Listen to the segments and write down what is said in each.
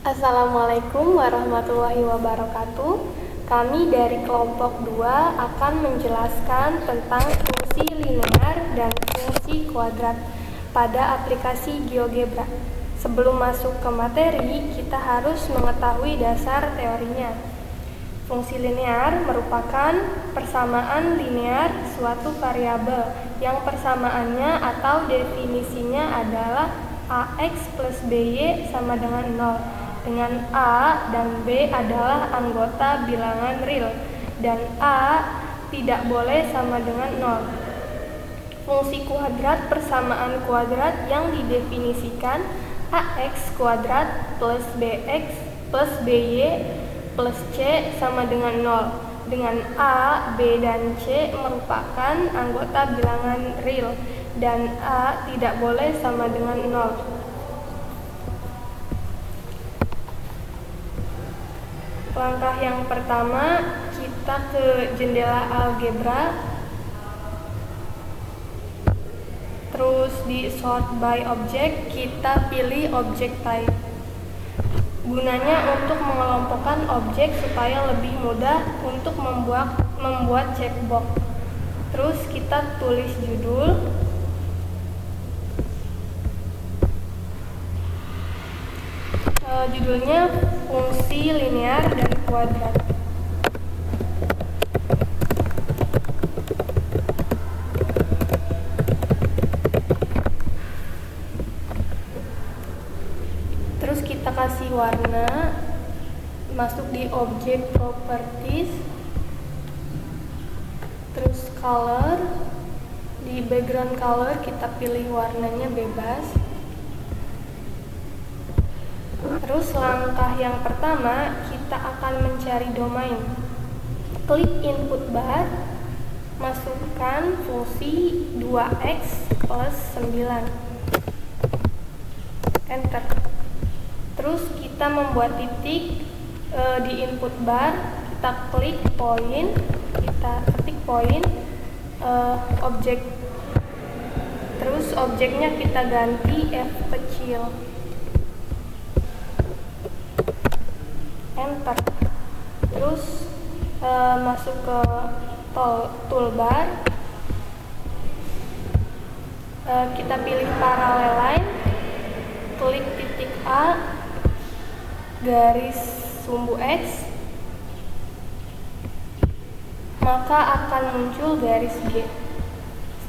Assalamualaikum warahmatullahi wabarakatuh. Kami dari kelompok 2 akan menjelaskan tentang fungsi linear dan fungsi kuadrat pada aplikasi GeoGebra. Sebelum masuk ke materi, kita harus mengetahui dasar teorinya. Fungsi linear merupakan persamaan linear suatu variabel yang persamaannya atau definisinya adalah AX plus BY sama dengan 0, dengan A dan B adalah anggota bilangan real dan A tidak boleh sama dengan 0. Fungsi kuadrat persamaan kuadrat yang didefinisikan AX kuadrat plus BX plus BY plus C sama dengan 0, dengan A, B, dan C merupakan anggota bilangan real dan A tidak boleh sama dengan 0. Langkah yang pertama, kita ke jendela algebra, terus di sort by object kita pilih object type. Gunanya untuk mengelompokkan objek supaya lebih mudah untuk membuat checkbox. Terus kita tulis judul, judulnya fungsi linear dan kuadrat. Terus kita kasih warna, masuk di object properties, terus color, di background color kita pilih warnanya bebas. Terus langkah yang pertama, kita akan mencari domain. Klik input bar, masukkan fungsi 2x plus 9, enter. Terus kita membuat titik di input bar, kita klik point, kita ketik point, objek. Terus objeknya kita ganti F kecil, enter. Terus masuk ke toolbar, kita pilih parallel line, klik titik A, garis sumbu X, maka akan muncul garis G.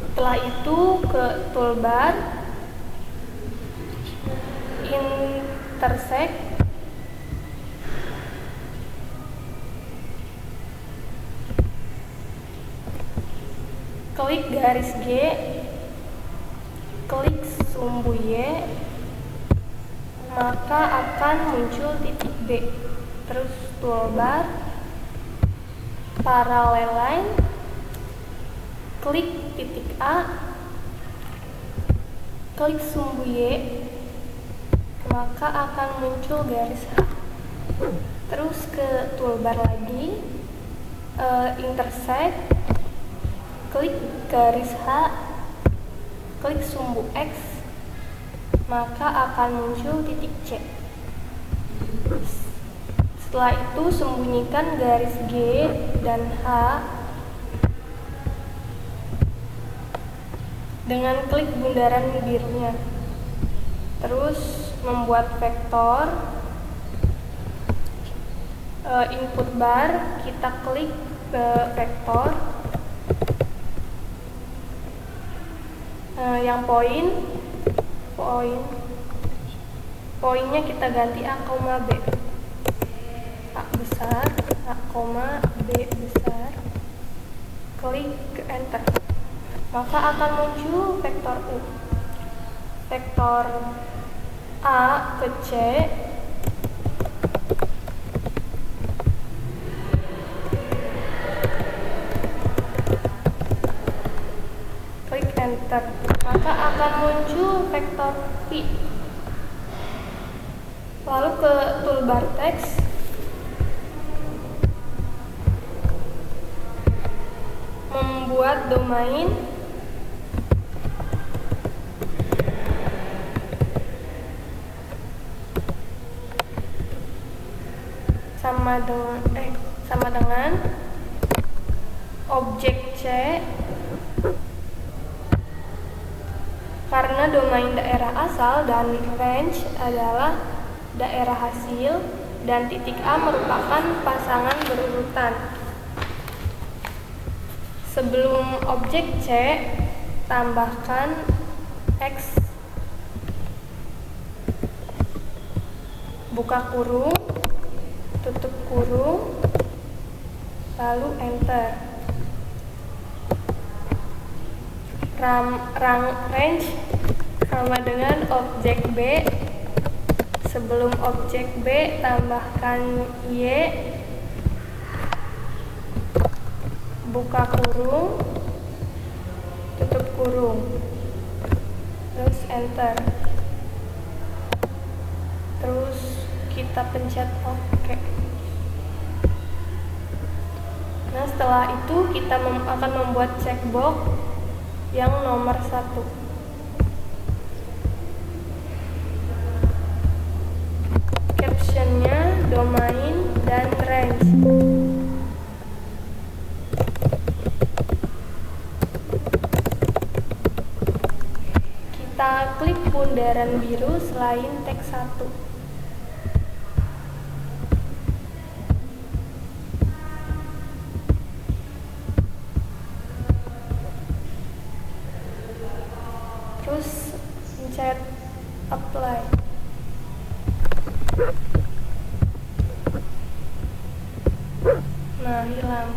Setelah itu ke toolbar, intersect, klik garis G, klik sumbu Y, maka akan muncul titik B. Terus toolbar, parallel line, klik titik A, klik sumbu Y, maka akan muncul garis H. Terus ke toolbar lagi, intersect, klik garis H, klik sumbu X, maka akan muncul titik C. Setelah itu sembunyikan garis G dan H dengan klik bundaran birunya. Terus membuat vektor, input bar, kita klik ke vektor, yang poinnya kita ganti A, B. A besar, A, B besar, klik ke enter, maka akan muncul vektor U, vektor A ke C, klik enter, maka akan muncul vektor V. Lalu ke toolbar teks, membuat domain, sama dengan objek C karena domain daerah asal dan range adalah daerah hasil, dan titik A merupakan pasangan berurutan. Sebelum objek C, tambahkan X buka kurung, tutup kurung, lalu enter. Range sama dengan objek B. Sebelum objek B, tambahkan Y, buka kurung, tutup kurung, terus enter. Terus kita pencet OK. Nah, setelah itu kita akan membuat checkbox yang nomor 1. Captionnya domain dan range. Kita klik bundaran biru selain teks 1. Terus pencet apply. Nah, hilang.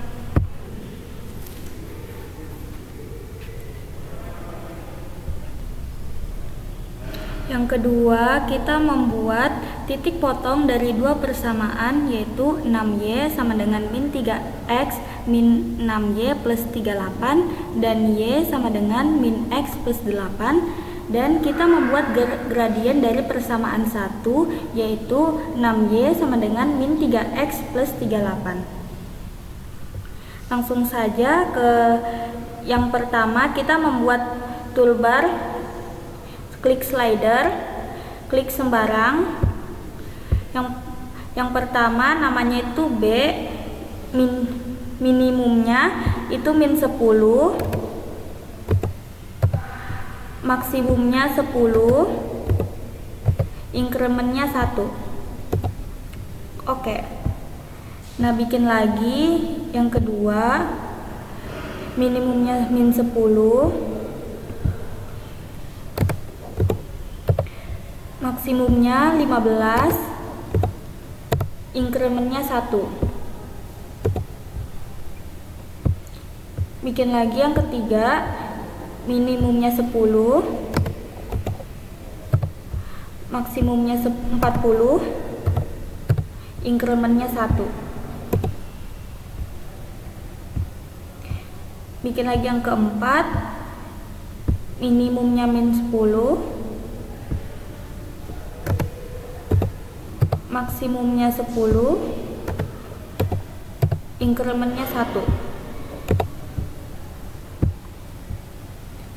Yang kedua, kita membuat titik potong dari dua persamaan, yaitu 6Y sama dengan min 3X min 6Y plus 38 dan Y sama dengan min X plus 8. Dan kita membuat gradien dari persamaan 1, yaitu 6Y sama dengan min 3X plus 38. Langsung saja ke yang pertama, kita membuat toolbar. Klik slider, klik sembarang. Yang pertama namanya itu B, minimumnya itu min 10, maksimumnya 10, incrementnya 1. Oke. Nah, bikin lagi yang kedua, minimumnya min 10, maksimumnya 15, incrementnya 1. Bikin lagi yang ketiga, minimumnya 10, maksimumnya 40, incrementnya 1. Bikin lagi yang keempat, minimumnya min 10, maksimumnya 10, incrementnya 1.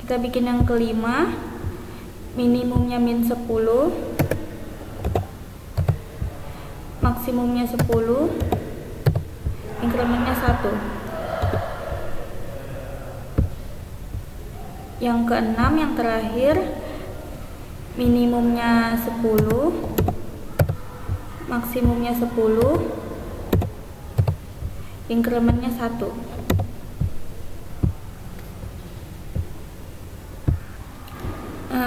Kita bikin yang kelima, minimumnya min 10, maksimumnya 10, incrementnya 1. Yang keenam, yang terakhir, minimumnya 10, maksimumnya 10, incrementnya 1.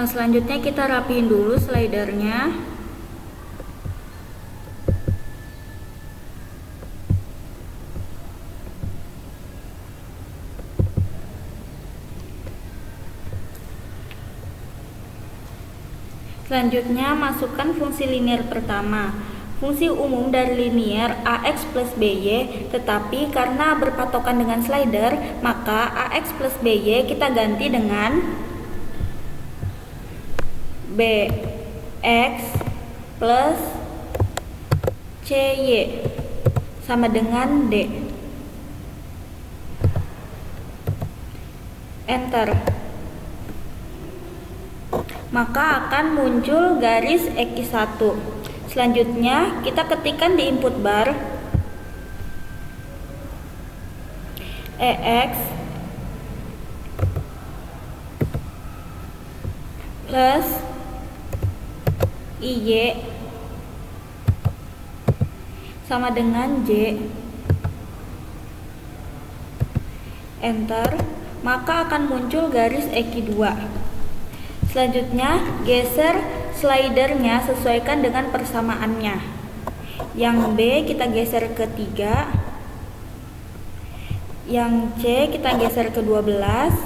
Selanjutnya kita rapiin dulu slidernya. Selanjutnya masukkan fungsi linear pertama. Fungsi umum dari linear AX plus BY, tetapi karena berpatokan dengan slider, maka AX plus BY kita ganti dengan BX plus CY sama dengan D. Enter. Maka akan muncul garis X1. Selanjutnya kita ketikkan di input bar EX plus IY sama dengan J. Enter, maka akan muncul garis EQ2. Selanjutnya, geser slidernya sesuaikan dengan persamaannya. Yang B kita geser ke 3, yang C kita geser ke 12,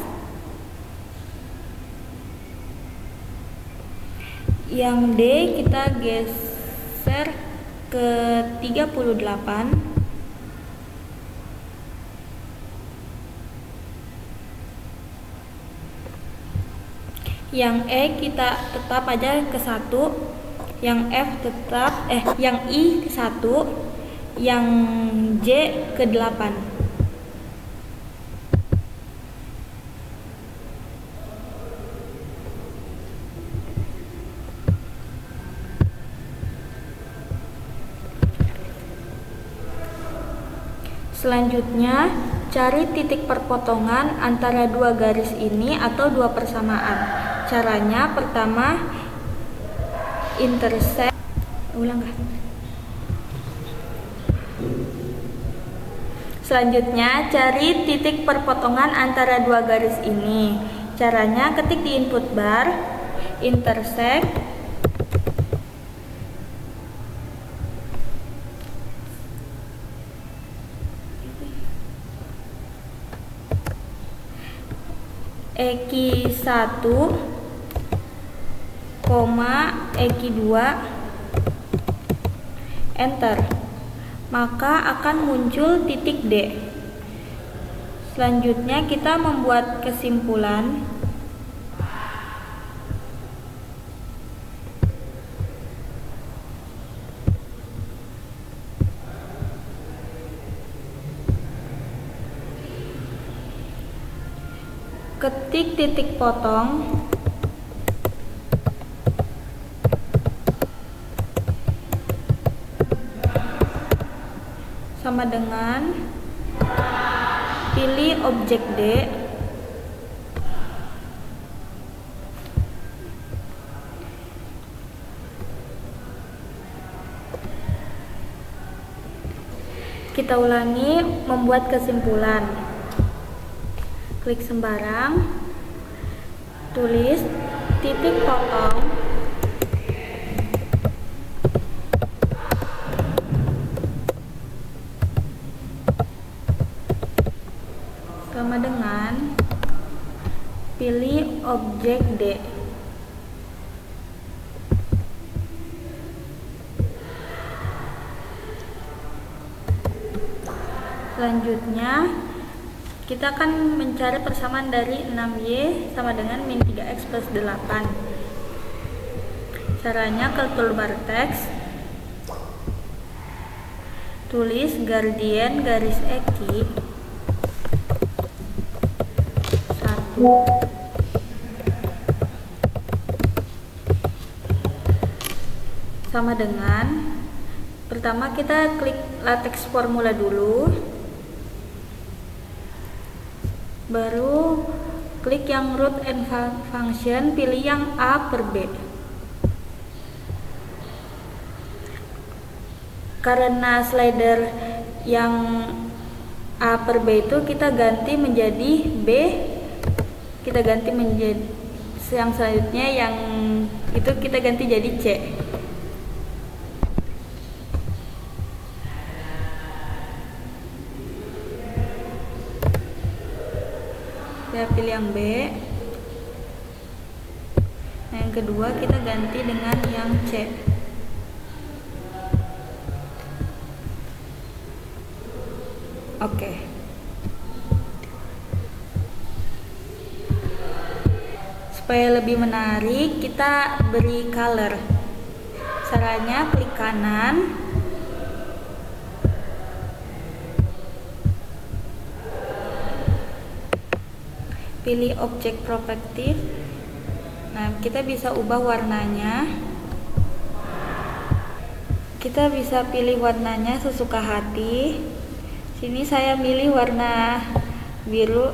yang D kita geser ke 38, yang E kita tetap aja ke 1, yang F tetap yang I ke 1, yang J ke 8. Selanjutnya, cari titik perpotongan antara dua garis ini atau dua persamaan. Caranya pertama intersect. Selanjutnya, cari titik perpotongan antara dua garis ini. Caranya ketik di input bar intersect EQ1, EQ2, enter, maka akan muncul titik D. Selanjutnya kita membuat kesimpulan. Ketik titik potong sama dengan pilih objek D, kita ulangi membuat kesimpulan. Klik sembarang, tulis titik potong sama dengan pilih objek D. Selanjutnya kita akan mencari persamaan dari 6Y sama dengan min 3X plus 8. Caranya ke toolbar teks, tulis gradient garis EQ 1 sama dengan, pertama kita klik latex formula dulu, baru klik yang root and function, pilih yang A per B. Karena slider yang A per B itu kita ganti menjadi B, kita ganti menjadi yang selanjutnya yang itu kita ganti jadi C. Saya pilih yang B. Nah, yang kedua kita ganti dengan yang C. Oke. Supaya lebih menarik, kita beri color. Caranya klik kanan, pilih objek properties. Nah, kita bisa ubah warnanya. Kita bisa pilih warnanya sesuka hati. Sini saya milih warna biru.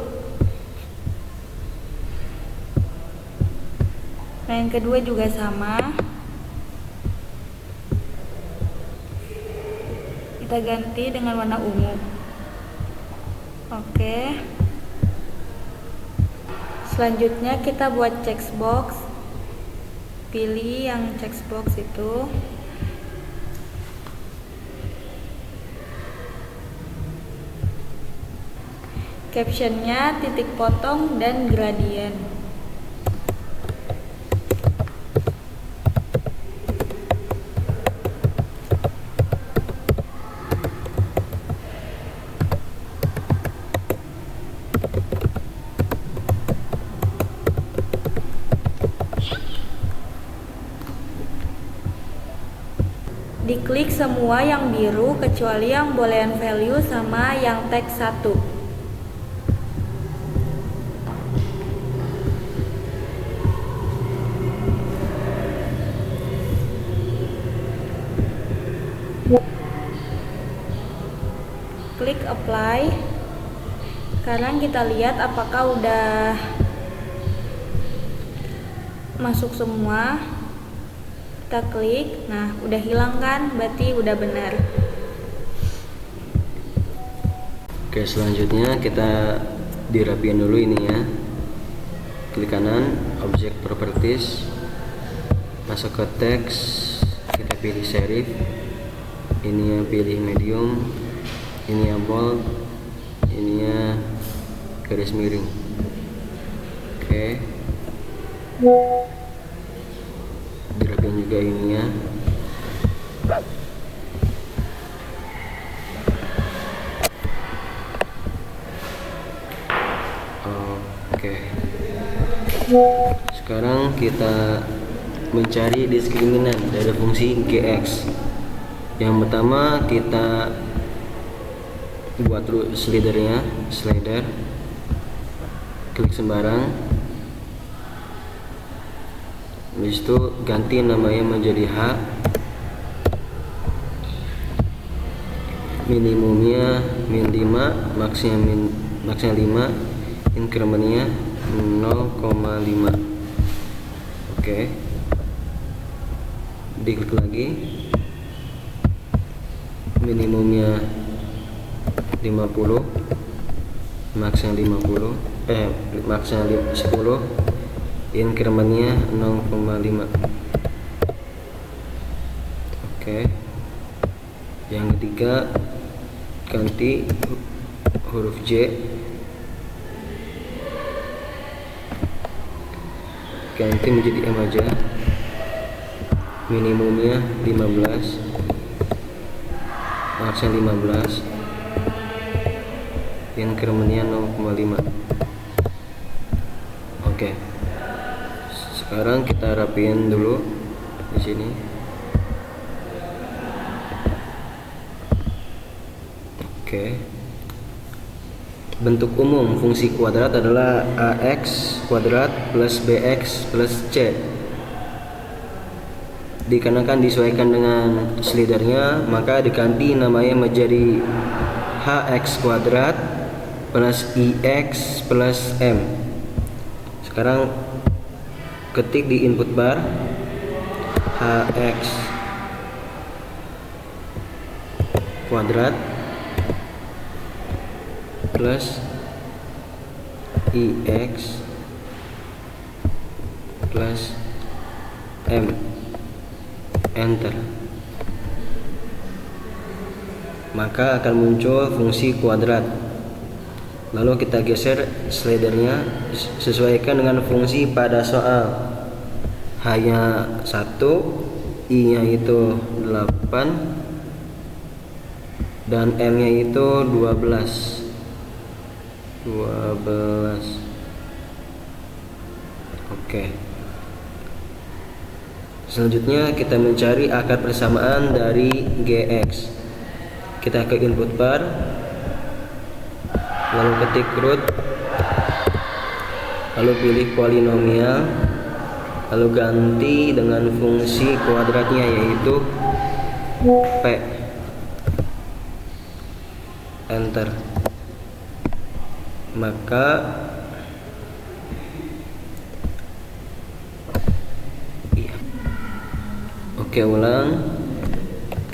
Nah, yang kedua juga sama. Kita ganti dengan warna ungu. Oke. Selanjutnya kita buat checkbox. Pilih yang checkbox itu. Captionnya titik potong dan gradien. Diklik semua yang biru kecuali yang boolean value sama yang teks 1. Klik apply. Sekarang kita lihat apakah udah masuk semua. Kita klik, nah udah hilang kan, berarti udah benar. Oke, selanjutnya kita dirapiin dulu ini ya. Klik kanan, object properties, masuk ke teks, kita pilih serif, ini yang pilih medium, ini yang bold, ini ya garis miring. Oke, dirapiin juga ini ya. Oke, sekarang kita mencari diskriminan dari fungsi gx. Yang pertama kita buat dulu slidernya, slider, klik sembarang, habis itu ganti namanya menjadi H, minimumnya min 5, maksnya 5, incrementnya 0,5. Oke, diklik lagi, minimumnya 50, maksnya 10, incrementnya 0,5. Oke, yang ketiga ganti huruf J, ganti menjadi M aja, minimumnya 15, maksnya 15, incrementnya 0,5. Oke, sekarang kita rapiin dulu di sini. Oke, bentuk umum fungsi kuadrat adalah ax kuadrat plus bx plus c. Dikarenakan disesuaikan dengan slidernya, maka diganti namanya menjadi hx kuadrat plus ix plus m. Sekarang ketik di input bar hx kuadrat plus ix plus m, enter, maka akan muncul fungsi kuadrat. Lalu kita geser slidernya, sesuaikan dengan fungsi pada soal. Hanya 1, i nya itu 8 dan m nya itu 12. Oke, selanjutnya kita mencari akar persamaan dari gx. Kita ke input bar, lalu ketik root, lalu pilih polinomial, lalu ganti dengan fungsi kuadratnya yaitu p, enter. maka oke, ulang.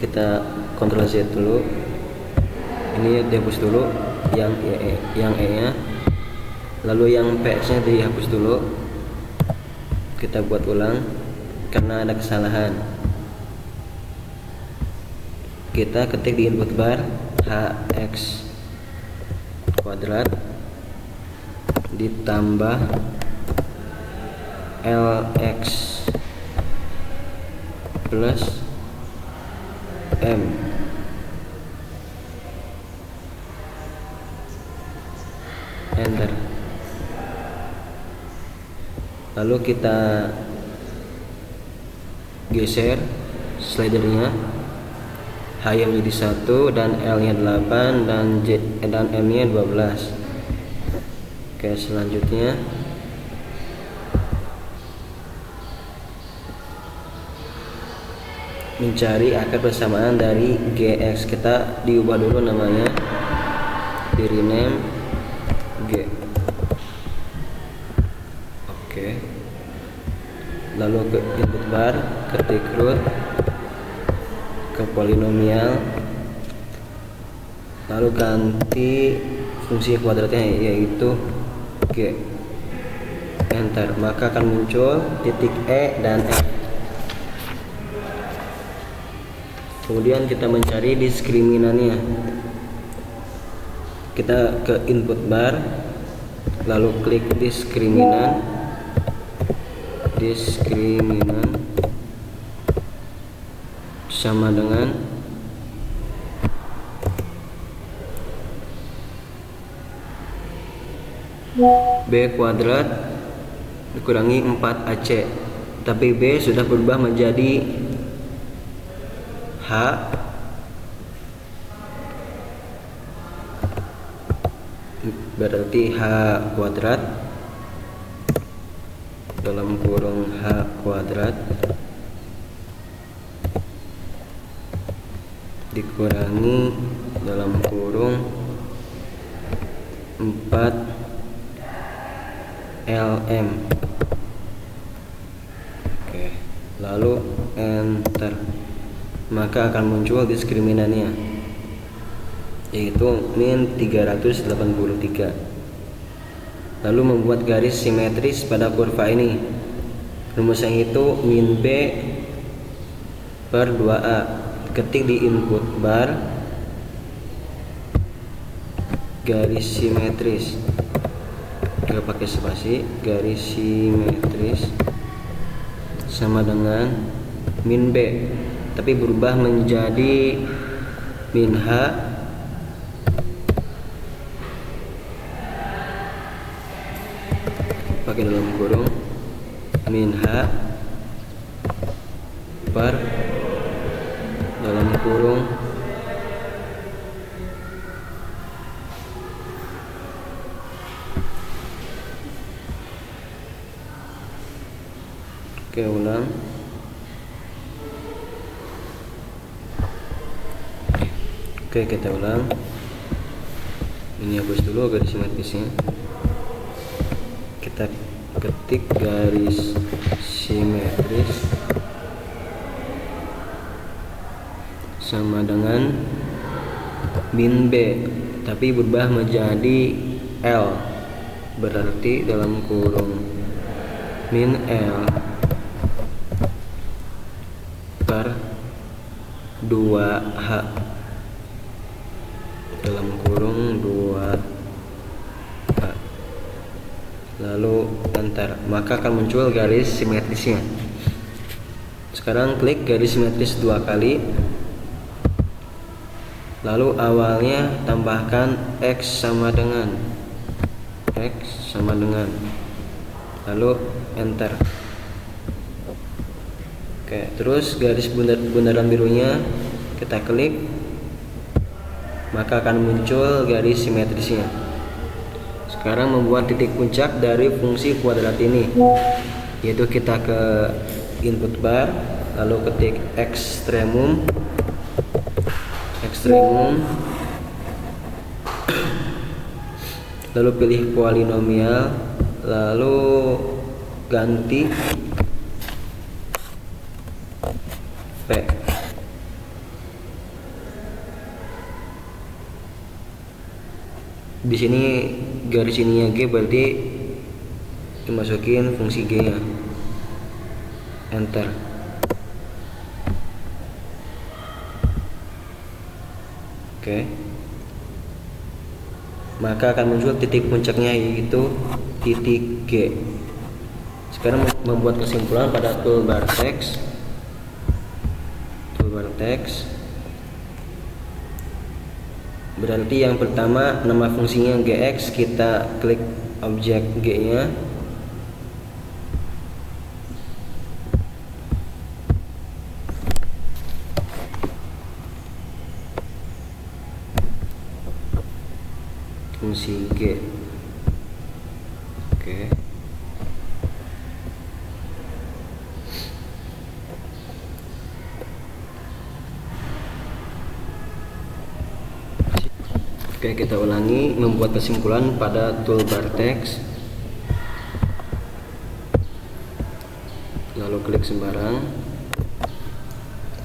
Kita Ctrl Z dulu. Ini dihapus dulu yang E nya, lalu yang PX nya dihapus dulu. Kita buat ulang karena ada kesalahan. Kita ketik di input bar HX kuadrat ditambah LX plus M. Enter. Lalu kita geser slidernya, H nya menjadi 1 dan L nya 8 dan M nya 12. Oke, selanjutnya mencari akar persamaan dari GX. Kita diubah dulu namanya, di rename G. Oke. Lalu ke input bar, ketik root, ke polinomial, lalu ganti fungsi kuadratnya yaitu G. Enter. Maka akan muncul titik E dan F. Kemudian kita mencari diskriminannya. Kita ke input bar, lalu klik diskriminan sama dengan B kuadrat dikurangi 4AC, tapi B sudah berubah menjadi H berarti H kuadrat dalam kurung H kuadrat dikurangi dalam kurung 4 LM. Oke, lalu enter. Maka akan muncul diskriminannya yaitu min 383. Lalu membuat garis simetris pada kurva ini. Rumusnya itu min B per 2A. Ketik di input bar garis simetris, gak pakai spasi, garis simetris sama dengan min B, tapi berubah menjadi min H pakai dalam kurung min H per dalam kurung oke, ulang. Oke, kita ulang. Ini hapus dulu garis simetrisnya. Kita ketik garis simetris sama dengan min B, tapi berubah menjadi L, berarti dalam kurung min L per 2H dalam kurung 2H, lalu enter. Maka akan muncul garis simetrisnya. Sekarang klik garis simetris 2 kali, lalu awalnya tambahkan X sama dengan lalu enter. Oke, terus garis bundaran birunya kita klik, maka akan muncul garis simetrisnya. Sekarang membuat titik puncak dari fungsi kuadrat ini, yaitu kita ke input bar, lalu ketik ekstremum lalu pilih polinomial, lalu ganti P. Di sini garis ininya G, berarti dimasukin fungsi G nya, enter. Oke, maka akan muncul titik puncaknya, yaitu titik G. Sekarang membuat kesimpulan pada toolbar teks. Berarti yang pertama, nama fungsinya gx, kita klik objek G nya, fungsi G. Oke. Oke, kita ulangi membuat kesimpulan pada toolbar teks. Lalu klik sembarang.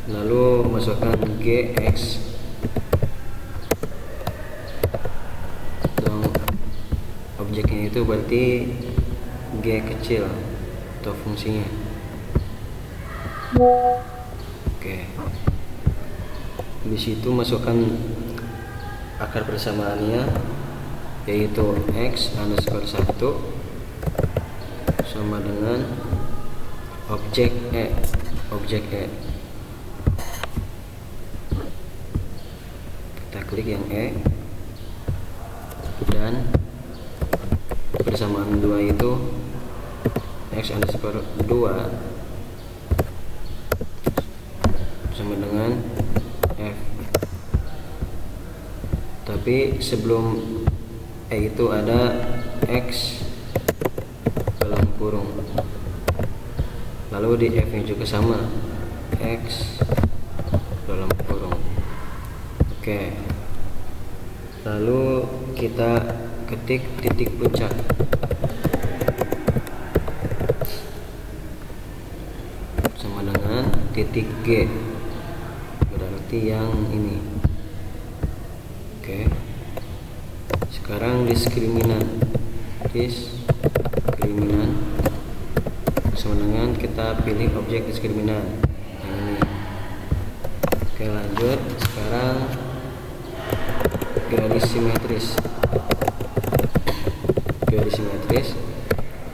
Lalu masukkan gx. Objeknya itu berarti G kecil atau fungsinya. Oke. Di situ masukkan akar persamaannya, yaitu x_1 sama dengan objek E. Kita klik yang E, dan persamaan 2 itu x_2 sama dengan f. Tapi sebelum E itu ada x dalam kurung, lalu di F nya juga sama, x dalam kurung. Oke, lalu kita ketik titik puncak. Sama dengan titik G, berarti yang ini. Oke, sekarang diskriminan sama dengan kita pilih objek diskriminan yang ini. Oke, lanjut. Sekarang garis simetris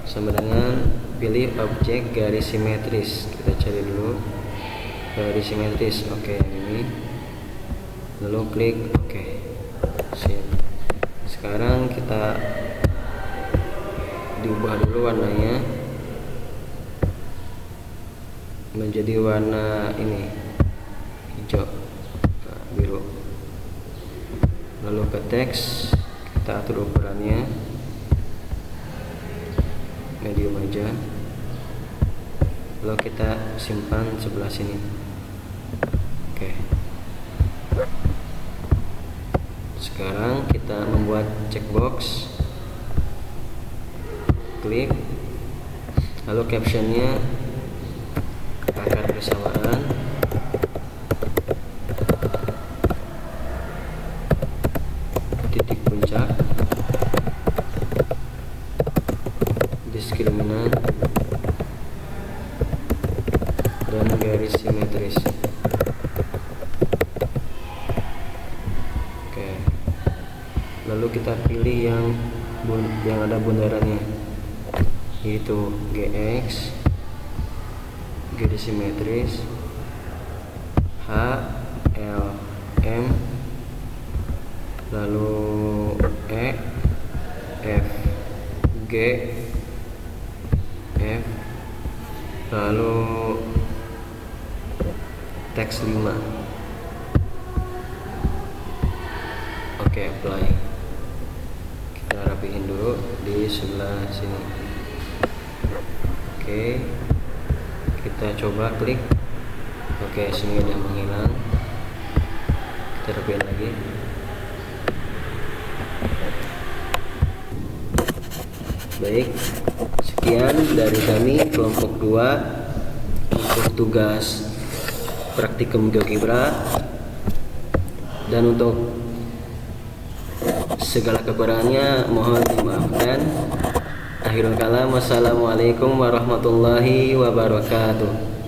sama dengan pilih objek garis simetris. Kita cari dulu garis simetris. Oke, yang ini, lalu klik oke. Sip. Sekarang kita diubah dulu warnanya menjadi warna ini, hijau, biru. Lalu ke teks, kita atur ukurannya medium aja, lalu kita simpan sebelah sini. Oke. Sekarang kita membuat checkbox, klik, lalu captionnya akar persamaan, titik puncak, diskriminan, dan garis simetris. Oke, lalu kita pilih yang ada bundarannya, yaitu gx, garis simetris, h, l, m, lalu e, f, g, f, lalu teks 5. Oke, apply. Kita rapihin dulu di sebelah sini. Oke, kita coba klik. Oke, sini udah menghilang. Kita rapihin lagi. Baik, sekian dari kami kelompok 2 untuk tugas praktikum GeoGebra, dan untuk segala kekurangannya mohon dimaafkan. Akhirul kalam, wassalamualaikum warahmatullahi wabarakatuh.